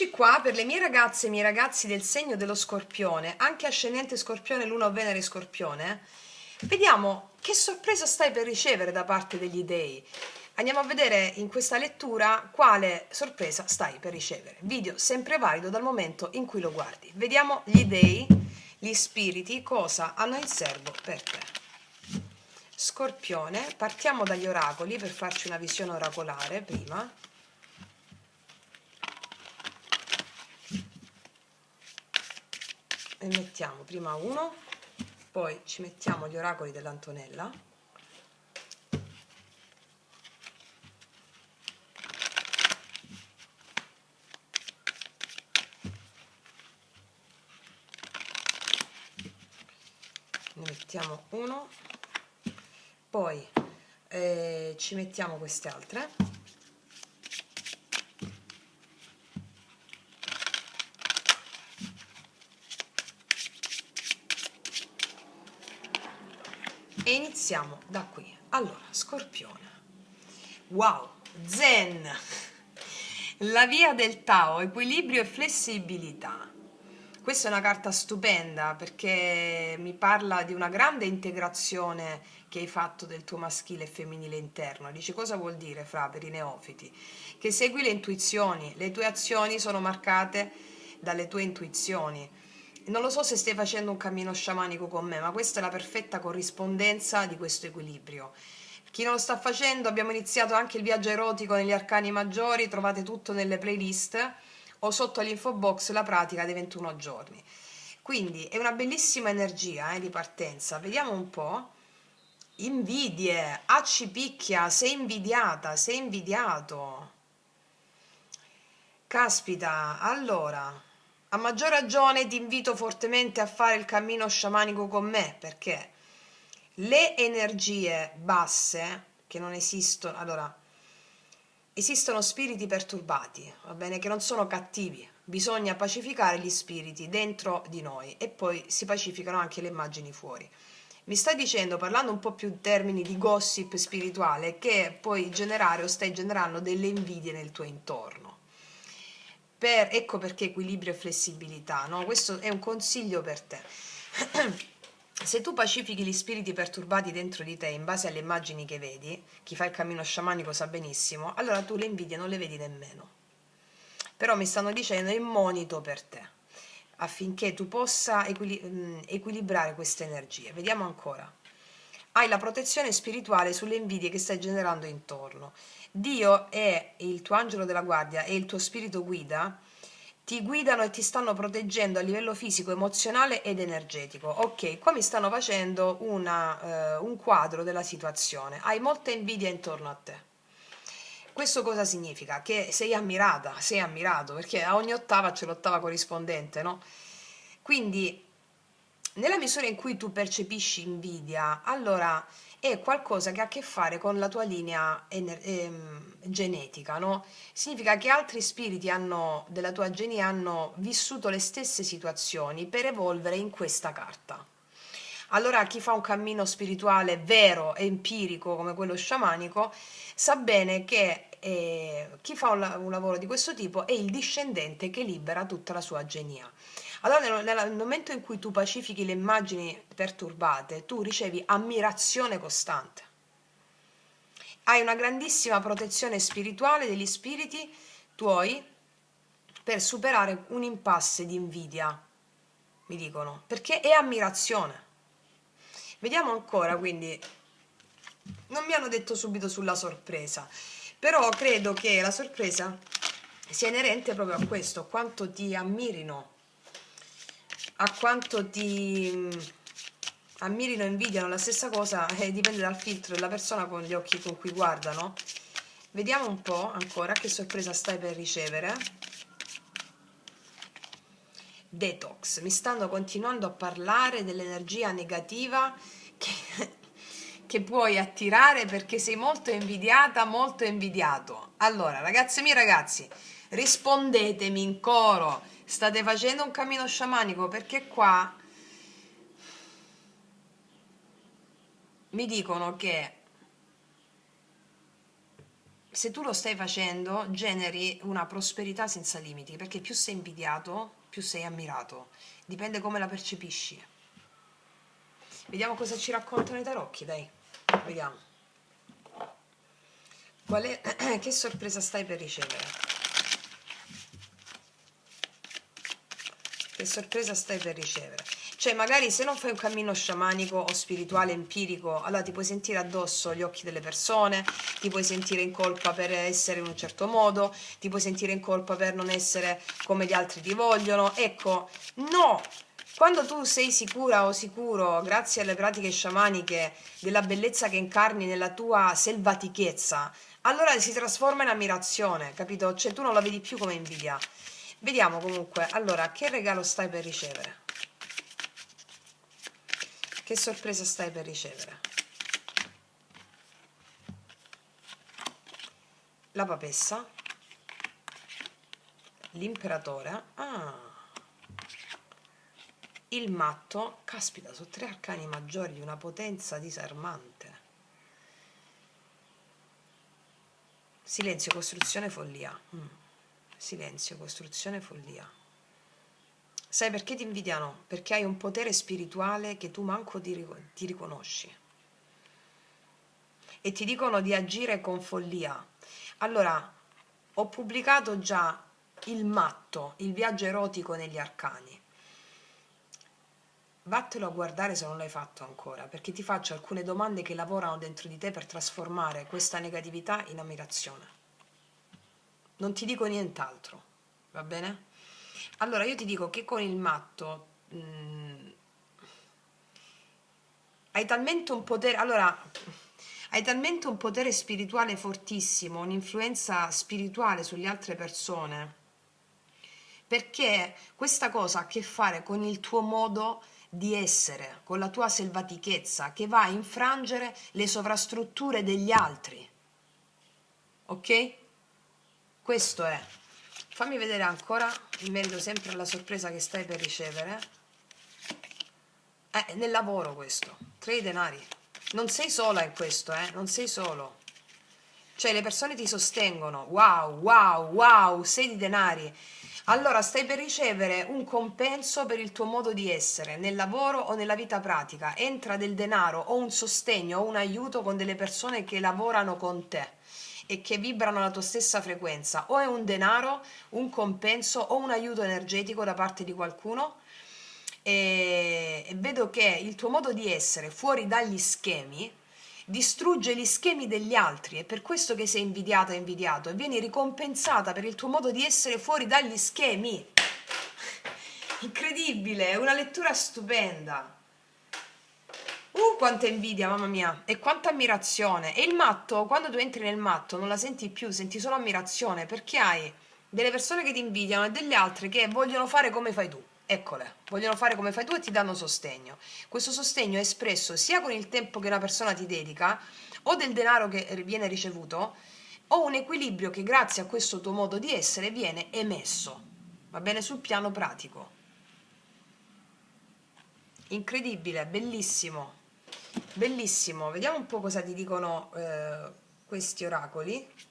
Eccoci qua per le mie ragazze e i miei ragazzi del segno dello Scorpione, anche ascendente Scorpione, Luna o Venere Scorpione. Vediamo che sorpresa stai per ricevere da parte degli dei. Andiamo a vedere in questa lettura quale sorpresa stai per ricevere. Video sempre valido dal momento in cui lo guardi. Vediamo gli dei, gli spiriti, cosa hanno in serbo per te. Scorpione, partiamo dagli oracoli per farci una visione oracolare prima. E mettiamo prima uno, poi ci mettiamo gli oracoli dell'Antonella, ne mettiamo uno, poi ci mettiamo queste altre, e iniziamo da qui. Allora, Scorpione, wow, Zen, la via del Tao, equilibrio e flessibilità. Questa è una carta stupenda perché mi parla di una grande integrazione che hai fatto del tuo maschile e femminile interno. Dici, cosa vuol dire, Fra, per i neofiti? Che segui le intuizioni, le tue azioni sono marcate dalle tue intuizioni. Non lo so se stai facendo un cammino sciamanico con me, ma questa è la perfetta corrispondenza di questo equilibrio. Chi non lo sta facendo, abbiamo iniziato anche il viaggio erotico negli arcani maggiori, trovate tutto nelle playlist o sotto l'info box la pratica dei 21 giorni. Quindi è una bellissima energia di partenza. Vediamo un po'. Invidie, accipicchia, sei invidiata, sei invidiato. Caspita, allora, a maggior ragione ti invito fortemente a fare il cammino sciamanico con me, perché le energie basse, che non esistono, allora, esistono spiriti perturbati, va bene, che non sono cattivi, bisogna pacificare gli spiriti dentro di noi e poi si pacificano anche le immagini fuori. Mi stai dicendo, parlando un po' più in termini di gossip spirituale, che puoi generare o stai generando delle invidie nel tuo intorno. Ecco perché equilibrio e flessibilità, no? Questo è un consiglio per te. Se tu pacifichi gli spiriti perturbati dentro di te in base alle immagini che vedi, chi fa il cammino sciamanico sa benissimo, allora tu le invidie non le vedi nemmeno. Però mi stanno dicendo è un monito per te, affinché tu possa equilibrare queste energie. Vediamo ancora. Hai la protezione spirituale sulle invidie che stai generando intorno. Dio è il tuo angelo della guardia e il tuo spirito guida, ti guidano e ti stanno proteggendo a livello fisico, emozionale ed energetico. Ok, qua mi stanno facendo un quadro della situazione. Hai molta invidia intorno a te. Questo cosa significa? Che sei ammirata, sei ammirato, perché a ogni ottava c'è l'ottava corrispondente, no? Quindi, nella misura in cui tu percepisci invidia, allora è qualcosa che ha a che fare con la tua linea genetica, no? Significa che altri spiriti della tua genia hanno vissuto le stesse situazioni per evolvere in questa carta. Allora chi fa un cammino spirituale vero e empirico come quello sciamanico sa bene che chi fa un lavoro di questo tipo è il discendente che libera tutta la sua genia. Allora nel momento in cui tu pacifichi le immagini perturbate, tu ricevi ammirazione costante. Hai una grandissima protezione spirituale degli spiriti tuoi per superare un impasse di invidia, mi dicono, perché è ammirazione. Vediamo ancora, quindi non mi hanno detto subito sulla sorpresa, però credo che la sorpresa sia inerente proprio a questo, a quanto ti ammirino, a quanto ti ammirino e invidiano. La stessa cosa dipende dal filtro della persona con gli occhi con cui guardano. Vediamo un po' ancora che sorpresa stai per ricevere. Detox, mi stanno continuando a parlare dell'energia negativa che puoi attirare perché sei molto invidiata, molto invidiato. Allora, ragazze mie, ragazzi, rispondetemi in coro, state facendo un cammino sciamanico? Perché qua mi dicono che se tu lo stai facendo, generi una prosperità senza limiti, perché più sei invidiato, più sei ammirato. Dipende come la percepisci. Vediamo cosa ci raccontano i tarocchi, dai. Vediamo. Che sorpresa stai per ricevere? Che sorpresa stai per ricevere? Cioè, magari se non fai un cammino sciamanico o spirituale empirico, allora ti puoi sentire addosso gli occhi delle persone, ti puoi sentire in colpa per essere in un certo modo, ti puoi sentire in colpa per non essere come gli altri ti vogliono. Ecco, no! Quando tu sei sicura o sicuro, grazie alle pratiche sciamaniche, della bellezza che incarni nella tua selvatichezza, allora si trasforma in ammirazione, capito? Cioè tu non la vedi più come invidia. Vediamo comunque, allora, che regalo stai per ricevere? Che sorpresa stai per ricevere? La papessa, l'imperatore, il matto, caspita, sono 3 arcani maggiori di una potenza disarmante. Silenzio, costruzione, follia. Silenzio, costruzione, follia. Sai perché ti invidiano? Perché hai un potere spirituale che tu manco ti riconosci. E ti dicono di agire con follia. Allora, ho pubblicato già il matto, il viaggio erotico negli arcani. Vattelo a guardare se non l'hai fatto ancora, perché ti faccio alcune domande che lavorano dentro di te per trasformare questa negatività in ammirazione. Non ti dico nient'altro, va bene? Allora, io ti dico che con il matto hai talmente un potere, hai talmente un potere spirituale fortissimo, un'influenza spirituale sulle altre persone, perché questa cosa ha a che fare con il tuo modo di essere, con la tua selvatichezza, che va a infrangere le sovrastrutture degli altri. Ok? Questo è. Fammi vedere ancora, in merito sempre alla sorpresa che stai per ricevere. Nel lavoro questo, 3 denari. Non sei sola in questo, non sei solo. Cioè le persone ti sostengono, wow, wow, wow, 6 di denari. Allora stai per ricevere un compenso per il tuo modo di essere, nel lavoro o nella vita pratica. Entra del denaro o un sostegno o un aiuto con delle persone che lavorano con te e che vibrano alla tua stessa frequenza. O è un denaro, un compenso o un aiuto energetico da parte di qualcuno. E vedo che il tuo modo di essere fuori dagli schemi distrugge gli schemi degli altri, è per questo che sei invidiata e invidiato e vieni ricompensata per il tuo modo di essere fuori dagli schemi. Incredibile, è una lettura stupenda. Quanta invidia, mamma mia, e quanta ammirazione. E il matto, quando tu entri nel matto non la senti più, senti solo ammirazione, perché hai delle persone che ti invidiano e delle altre che vogliono fare come fai tu. Eccole, vogliono fare come fai tu e ti danno sostegno. Questo sostegno è espresso sia con il tempo che una persona ti dedica, o del denaro che viene ricevuto, o un equilibrio che grazie a questo tuo modo di essere viene emesso. Va bene, sul piano pratico. Incredibile, bellissimo. Bellissimo, vediamo un po' cosa ti dicono questi oracoli.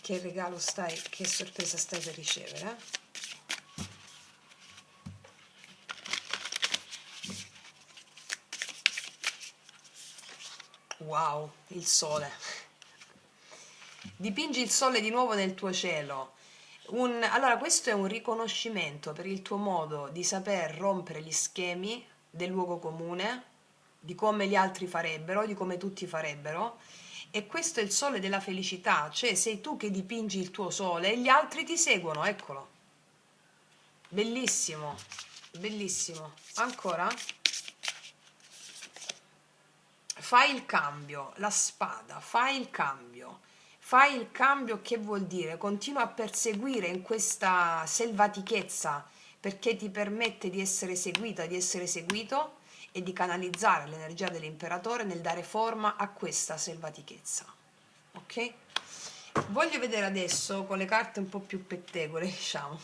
Che regalo stai, che sorpresa stai per ricevere? Wow, il sole. Dipingi il sole di nuovo nel tuo cielo. Allora, questo è un riconoscimento per il tuo modo di saper rompere gli schemi del luogo comune, di come gli altri farebbero, di come tutti farebbero. E questo è il sole della felicità, cioè sei tu che dipingi il tuo sole e gli altri ti seguono, eccolo. Bellissimo, bellissimo. Ancora? Fai il cambio, la spada, fai il cambio. Fai il cambio che vuol dire? Continua a perseguire in questa selvatichezza perché ti permette di essere seguita, di essere seguito e di canalizzare l'energia dell'imperatore nel dare forma a questa selvatichezza. Ok? Voglio vedere adesso con le carte un po' più pettegole, diciamo,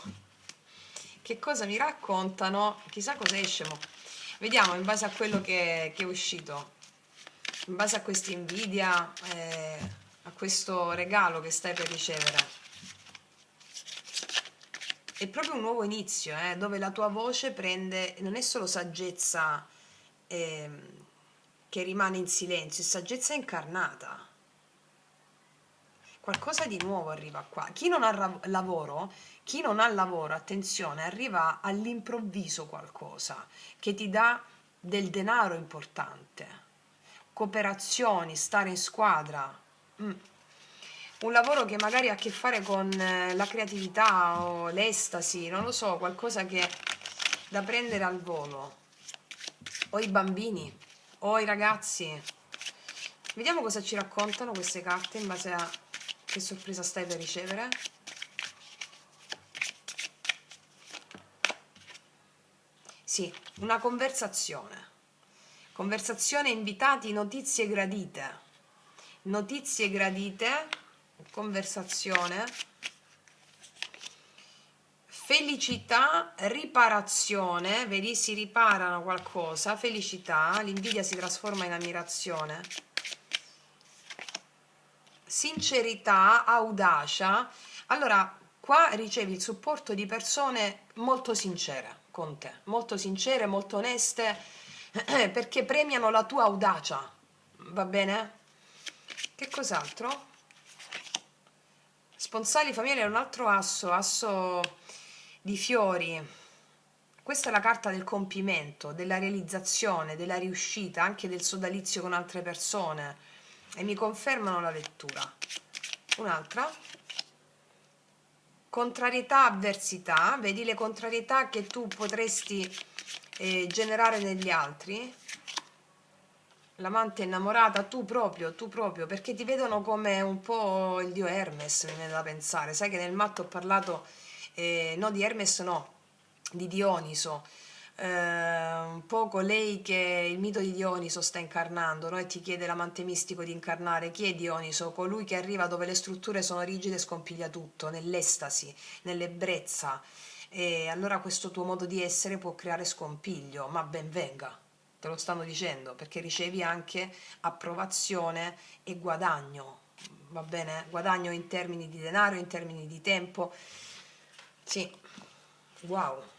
che cosa mi raccontano, chissà cosa esce mo. Vediamo in base a quello che è uscito, in base a questa invidia, a questo regalo che stai per ricevere. È proprio un nuovo inizio, dove la tua voce prende, non è solo saggezza che rimane in silenzio, è saggezza incarnata. Qualcosa di nuovo arriva qua. Chi non ha lavoro, attenzione, arriva all'improvviso qualcosa che ti dà del denaro importante, cooperazioni, stare in squadra. Un lavoro che magari ha a che fare con la creatività o l'estasi, non lo so, qualcosa che da prendere al volo. O i bambini, o i ragazzi. Vediamo cosa ci raccontano queste carte in base a che sorpresa stai per ricevere. Sì, una conversazione. Conversazione, invitati, notizie gradite. Notizie gradite, conversazione. Felicità, riparazione, vedi, si riparano qualcosa, felicità, l'invidia si trasforma in ammirazione. Sincerità, audacia. Allora, qua ricevi il supporto di persone molto sincere con te, molto sincere, molto oneste, perché premiano la tua audacia, va bene? Che cos'altro? Sponsali familiare è un altro asso di fiori. Questa è la carta del compimento, della realizzazione, della riuscita, anche del sodalizio con altre persone, e mi confermano la lettura. Un'altra. Contrarietà, avversità, vedi le contrarietà che tu potresti generare negli altri. L'amante innamorata, tu proprio, perché ti vedono come un po' il dio Hermes, mi viene da pensare. Sai che nel matto ho parlato, no di Hermes no, di Dioniso, un po' colei che il mito di Dioniso sta incarnando, no? E ti chiede l'amante mistico di incarnare. Chi è Dioniso? Colui che arriva dove le strutture sono rigide e scompiglia tutto, nell'estasi, nell'ebbrezza. E allora questo tuo modo di essere può creare scompiglio, ma ben venga, te lo stanno dicendo, perché ricevi anche approvazione e guadagno, va bene? Guadagno in termini di denaro, in termini di tempo. Sì, wow.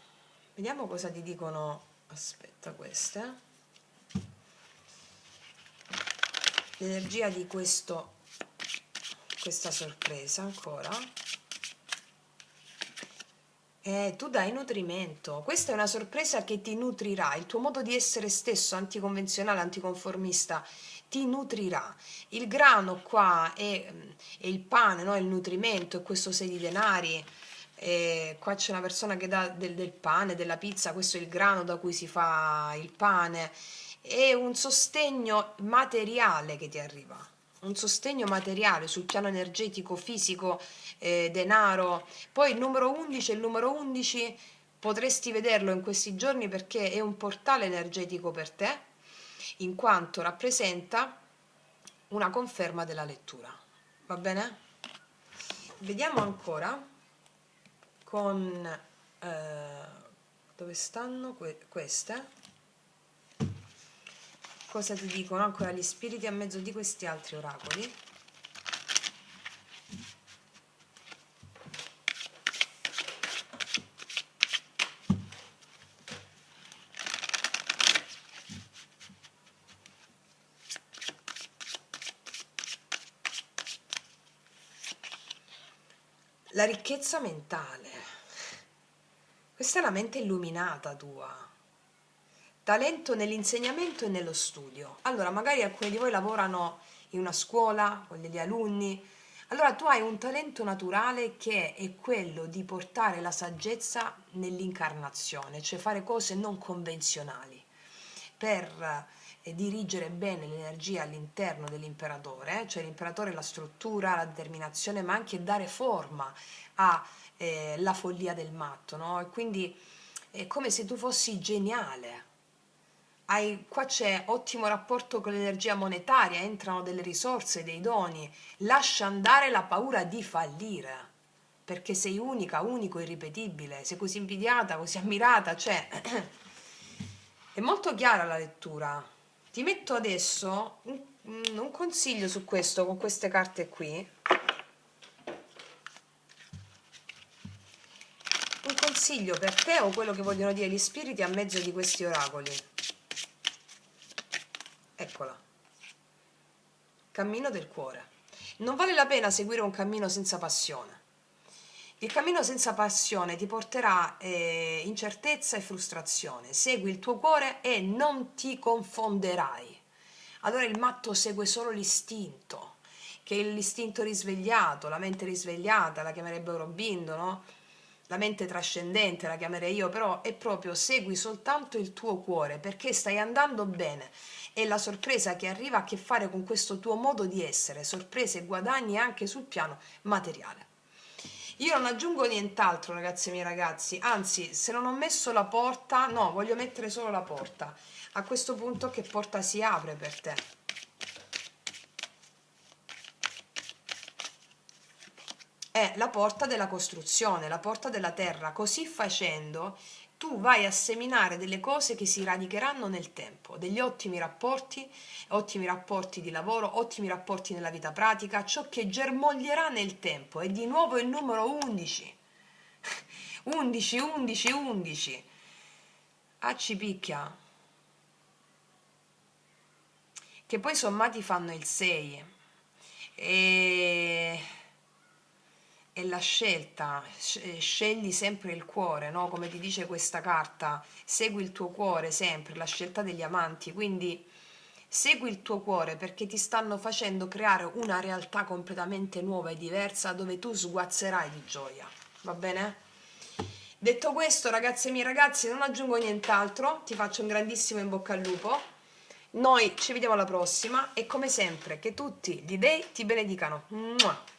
Vediamo cosa ti dicono. Aspetta, queste. L'energia di questa sorpresa ancora. Tu dai nutrimento. Questa è una sorpresa che ti nutrirà. Il tuo modo di essere stesso, anticonvenzionale, anticonformista, ti nutrirà. Il grano qua è il pane, no? Il nutrimento, è questo 6 di denari. Qua c'è una persona che dà del pane, della pizza, questo è il grano da cui si fa il pane. È un sostegno materiale che ti arriva, un sostegno materiale sul piano energetico, fisico, denaro. Poi il numero 11 potresti vederlo in questi giorni perché è un portale energetico per te, in quanto rappresenta una conferma della lettura. Va bene? Vediamo ancora con dove stanno queste. Cosa ti dicono ancora gli spiriti a mezzo di questi altri oracoli? La ricchezza mentale. Questa è la mente illuminata tua. Talento nell'insegnamento e nello studio. Allora, magari alcuni di voi lavorano in una scuola con degli alunni. Allora, tu hai un talento naturale che è quello di portare la saggezza nell'incarnazione, cioè fare cose non convenzionali per dirigere bene l'energia all'interno dell'imperatore, cioè l'imperatore è la struttura, la determinazione, ma anche dare forma alla follia del matto, no? E quindi è come se tu fossi geniale qua c'è ottimo rapporto con l'energia monetaria, entrano delle risorse, dei doni, lascia andare la paura di fallire, perché sei unica, unico, irripetibile, sei così invidiata, così ammirata, cioè è molto chiara la lettura. Ti metto adesso un consiglio su questo, con queste carte qui. Un consiglio per te o quello che vogliono dire gli spiriti a mezzo di questi oracoli. Eccola. Cammino del cuore. Non vale la pena seguire un cammino senza passione. Il cammino senza passione ti porterà incertezza e frustrazione. Segui il tuo cuore e non ti confonderai. Allora il matto segue solo l'istinto, che è l'istinto risvegliato, la mente risvegliata, la chiamerebbe Aurobindo, no? La mente trascendente la chiamerei io, però è proprio segui soltanto il tuo cuore perché stai andando bene e la sorpresa che arriva ha a che fare con questo tuo modo di essere, sorprese e guadagni anche sul piano materiale. Io non aggiungo nient'altro, ragazzi e miei ragazzi, anzi, se non ho messo la porta, no, voglio mettere solo la porta. A questo punto che porta si apre per te? È la porta della costruzione, la porta della terra. Così facendo tu vai a seminare delle cose che si radicheranno nel tempo, degli ottimi rapporti di lavoro, ottimi rapporti nella vita pratica, ciò che germoglierà nel tempo. E di nuovo il numero 11. 11, 11, 11. Ah, ci picchia. Che poi sommati fanno il 6. E la scelta, scegli sempre il cuore, no? Come ti dice questa carta, segui il tuo cuore sempre, la scelta degli amanti, quindi segui il tuo cuore perché ti stanno facendo creare una realtà completamente nuova e diversa dove tu sguazzerai di gioia, va bene? Detto questo, ragazzi e miei ragazzi, non aggiungo nient'altro, ti faccio un grandissimo in bocca al lupo, noi ci vediamo alla prossima e come sempre che tutti gli dei ti benedicano. Mua!